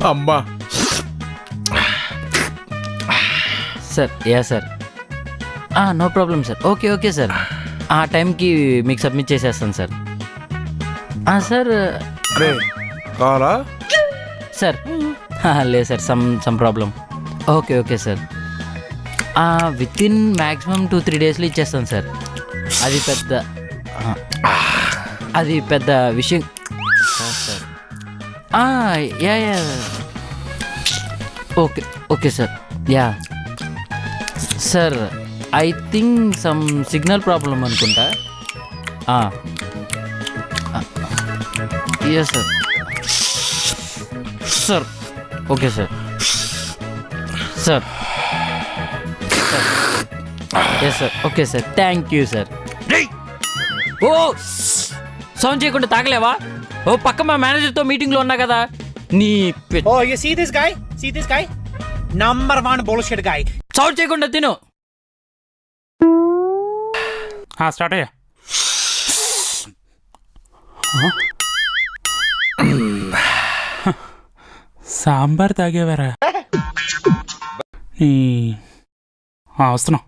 అమ్మా sir sir no problem sir. Okay sir, ఆ టైంకి మీకు సబ్మిట్ చేసేస్తాను సార్. సార్ రే కావాలా? సార్ లేదు sir, some problem. Okay sir, within maximum 2-3 డేస్లో ఇచ్చేస్తాను సార్. అది పెద్ద విషయం sir. Yeah okay sir. Yeah sir, I think some signal problem అనుకుంటా. Yes sir. Sir okay sir. Sir yes sir. Okay sir, thank you sir. ఓ sound చేయకుండా తాగలేవా? ఓ పక్క మా మేనేజర్తో మీటింగ్లో ఉన్నా కదా నీ. Oh, you see this guy? See this guy? Number one bullshit guy. Sound చేయకుండా తిను. స్టార్ట్ అయ్యా. సాంబార్ తాగేవారా? వస్తున్నాం.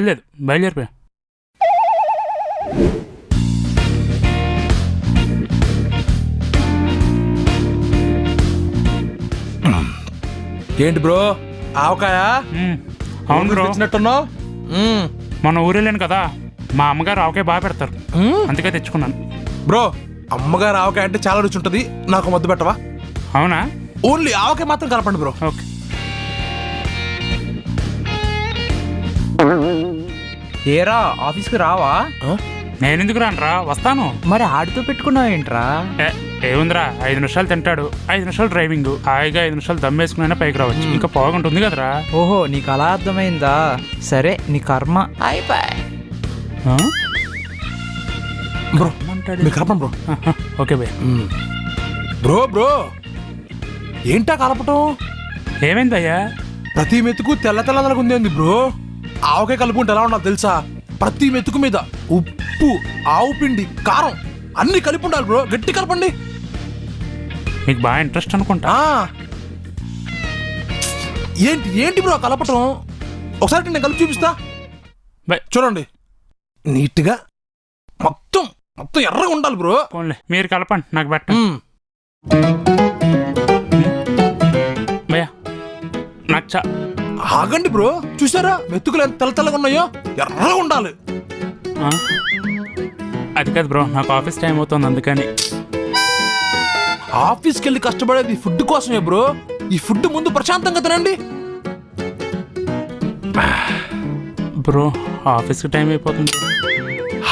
లేదు బయలుదేరిపోయా. ఏంటి బ్రో ఆవకాయ? అవును బ్రో, తెచ్చినట్టున్నావు. మన ఊరెళ్ళాను కదా, మా అమ్మగారు ఆవకాయ బాగా పెడతారు, అందుకే తెచ్చుకున్నాను. బ్రో అమ్మగారు ఆవకాయ అంటే చాలా రుచి ఉంటుంది, నాకు ముద్ద పెట్టవా? అవునా? ఓన్లీ ఆవకాయ మాత్రం కలపండి బ్రో. ఓకే. ఏరా ఆఫీస్కి రావా? నేను ఎందుకు రానురా, వస్తాను. మరి ఆడితో పెట్టుకున్నావు ఏంట్రా? ఏముందిరా, 5 నిమిషాలు తింటాడు, 5 నిమిషాలు డ్రైవింగ్, హాయిగా 5 నిమిషాలు దమ్మేసుకునైనా పైకి రావచ్చు. ఇంకా బాగుంటుంది కదరా. ఓహో, నీకు అలా అర్థమైందా? సరే, నీ కర్మ. బ్రో మీరు కలపండి బ్రో. Okay by. బ్రో ఏంటా కలపటం? ఏమైంది అయ్యా? ప్రతి మెతుకు తెల్ల తెల్లగా ఉంది బ్రో. ఆవకాయ కలుపుకుంటే ఎలా ఉండాలి తెలుసా? ప్రతి మెతుకు మీద ఉప్పు, ఆవు పిండి, కారం అన్ని కలిపి ఉండాలి బ్రో. గట్టి కలపండి. మీకు బాగా ఇంట్రెస్ట్ అనుకుంటా. ఏంటి బ్రో కలపటం? ఒకసారి నేను కలిపి చూపిస్తా. బై. చూడండి, నీట్గా మొత్తం ఎర్రగా ఉండాలి బ్రో. పోన్లే, మీరు కలపండి, నాకు పెట్ట. భయ్యా నాకు ఆగండి బ్రో, చూసారా మెతుకులు ఎంత తెల్లగా ఉన్నాయో? ఎర్రగా ఉండాలి. అది కాదు బ్రో, నాకు ఆఫీస్ టైం అవుతుంది, అందుకని. ఆఫీస్కి వెళ్ళి కష్టపడేది ఫుడ్ కోసమే బ్రో. ఈ ఫుడ్ ముందు ప్రశాంతంగా తినండి. బ్రో ఆఫీస్కి టైం అయిపోతుంది.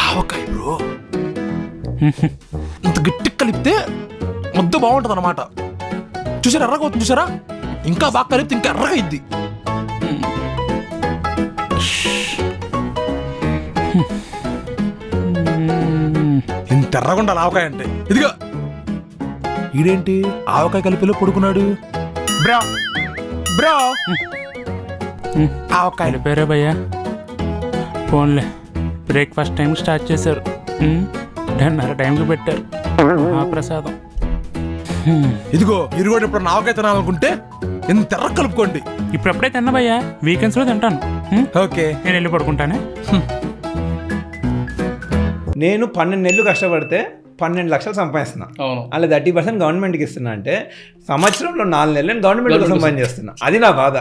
ఆవకాయ బ్రో ఇంత గట్టి కలిపితే ముద్ద బాగుంటుంది అన్నమాట. చూసారా ఎర్రగా అవుతుంది? చూసారా, ఇంకా బాగా కలిపితే ఇంకా ఎర్రగా ఇద్ది. ఇంత ఎర్రగా ఉండాలి ఆవకాయ అంటే. ఇదిగా ఈడేంటి ఆవకాయ కలిపిలో పడుకున్నాడు? బ్రో ఆవకాయ వెళ్ళిపోయారా భయ్యా? ఫోన్లే, బ్రేక్ఫాస్ట్ టైంకి స్టార్ట్ చేశారు, డిన్నర్ టైంకి పెట్టారు. ప్రసాదం. ఇదిగో మీరు కూడా ఇప్పుడు ఆవకాయ తినాలనుకుంటే ఇంత ఎర్ర కలుపుకోండి. ఇప్పుడప్పుడే తిన్నా భయ్యా, వీకెండ్స్లో తింటాను. ఓకే, నేను వెళ్ళి పడుకుంటానే. నేను 12 నెలలు కష్టపడితే 12 లక్షలు సంపాదిస్తున్నా. అలా 30% గవర్నమెంట్కి ఇస్తున్నా అంటే సంవత్సరంలో 4 నెలలు నేను గవర్నమెంట్ కోసం పని చేస్తున్నా. అది నా బాధ.